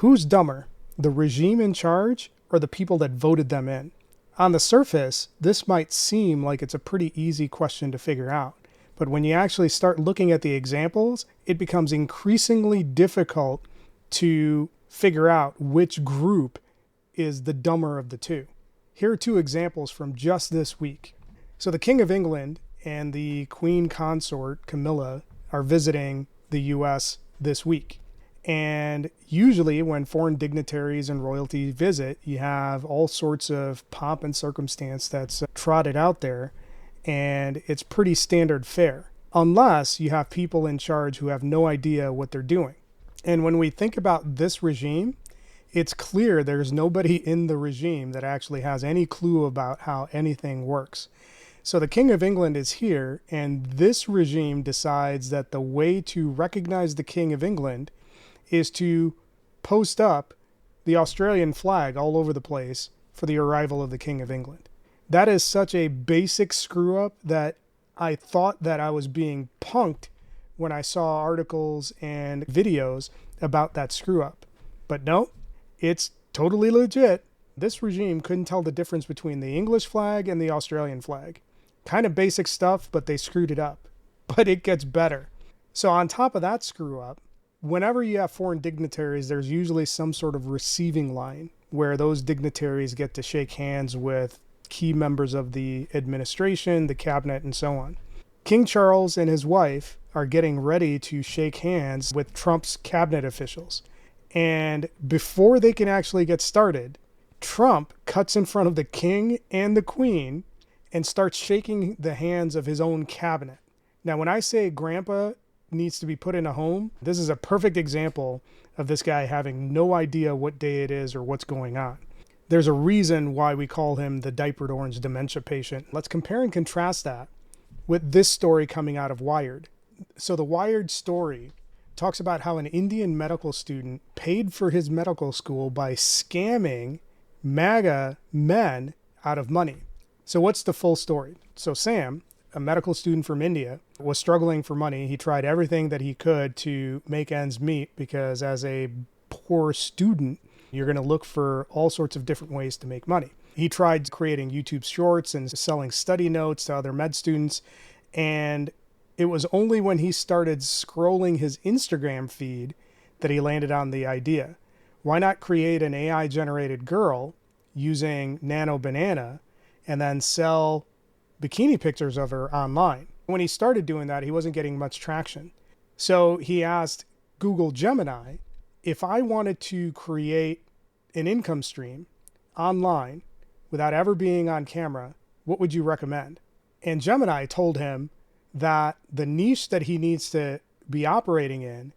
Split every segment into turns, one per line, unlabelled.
Who's dumber, the regime in charge or the people that voted them in? On the surface, this might seem like it's a pretty easy question to figure out. But when you actually start looking at the examples, it becomes increasingly difficult to figure out which group is the dumber of the two. Here are two examples from just this week. So the King of England and the Queen Consort, Camilla, are visiting the US this week. And usually when foreign dignitaries and royalty visit, you have all sorts of pomp and circumstance that's trotted out there, and it's pretty standard fare, unless you have people in charge who have no idea what they're doing. And when we think about this regime, it's clear there's nobody in the regime that actually has any clue about how anything works. So the King of England is here, and this regime decides that the way to recognize the King of England is to post up the Australian flag all over the place for the arrival of the King of England. That is such a basic screw up that I thought that I was being punked when I saw articles and videos about that screw up. But no, it's totally legit. This regime couldn't tell the difference between the English flag and the Australian flag. Kind of basic stuff, but they screwed it up. But it gets better. So on top of that screw up, whenever you have foreign dignitaries, there's usually some sort of receiving line where those dignitaries get to shake hands with key members of the administration, the cabinet, and so on. King Charles and his wife are getting ready to shake hands with Trump's cabinet officials. And before they can actually get started, Trump cuts in front of the king and the queen and starts shaking the hands of his own cabinet. Now, when I say grandpa needs to be put in a home, this is a perfect example of this guy having no idea what day it is or what's going on. There's a reason why we call him the diapered orange dementia patient. Let's compare and contrast that with this story coming out of Wired. So the Wired story talks about how an Indian medical student paid for his medical school by scamming MAGA men out of money. So what's the full story? So Sam, a medical student from India, was struggling for money. He tried everything that he could to make ends meet because as a poor student, you're going to look for all sorts of different ways to make money. He tried creating YouTube shorts and selling study notes to other med students. And it was only when he started scrolling his Instagram feed that he landed on the idea. Why not create an AI-generated girl using Nano Banana and then sell bikini pictures of her online? When he started doing that, he wasn't getting much traction. So he asked Google Gemini, if I wanted to create an income stream online without ever being on camera, what would you recommend? And Gemini told him that the niche that he needs to be operating in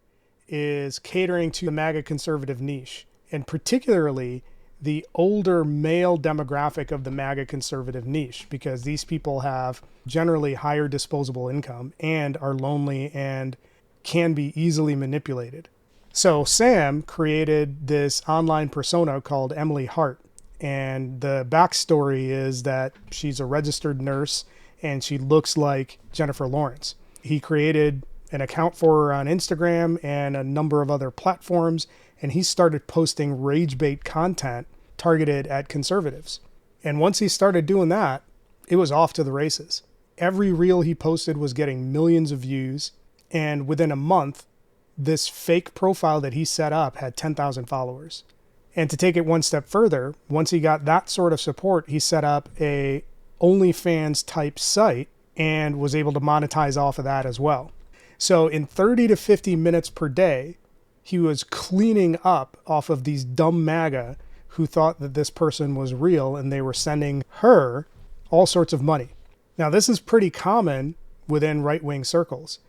is catering to the MAGA conservative niche, and particularly the older male demographic of the MAGA conservative niche, because these people have generally higher disposable income and are lonely and can be easily manipulated. So Sam created this online persona called Emily Hart. And the backstory is that she's a registered nurse and she looks like Jennifer Lawrence. He created an account for her on Instagram and a number of other platforms, and he started posting rage bait content targeted at conservatives. And once he started doing that, it was off to the races. Every reel he posted was getting millions of views, and within a month, this fake profile that he set up had 10,000 followers. And to take it one step further, once he got that sort of support, he set up a OnlyFans type site and was able to monetize off of that as well. So in 30 to 50 minutes per day, he was cleaning up off of these dumb MAGA who thought that this person was real and they were sending her all sorts of money. Now, this is pretty common within right-wing circles.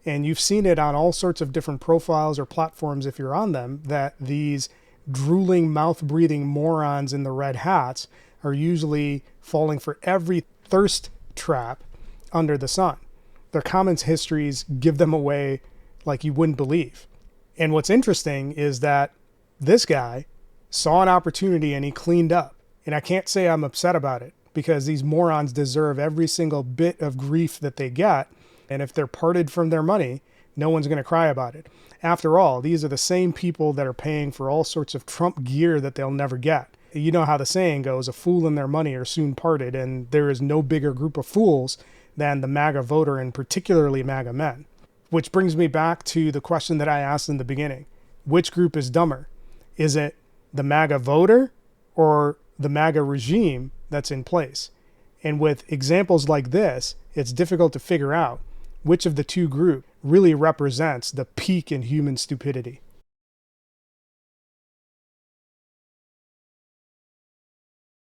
And you've seen it on all sorts of different profiles or platforms if you're on them, that these drooling, mouth-breathing morons in the red hats are usually falling for every thirst trap under the sun. Their comments histories give them away like you wouldn't believe. And what's interesting is that this guy saw an opportunity and he cleaned up. And I can't say I'm upset about it because these morons deserve every single bit of grief that they get. And if they're parted from their money, No one's going to cry about it. After all, these are the same people that are paying for all sorts of Trump gear that they'll never get. You know how the saying goes, a fool and their money are soon parted, and there is no bigger group of fools than the MAGA voter, and particularly MAGA men. Which brings me back to the question that I asked in the beginning. Which group is dumber? Is it the MAGA voter or the MAGA regime that's in place? And with examples like this, it's difficult to figure out which of the two groups really represents the peak in human stupidity.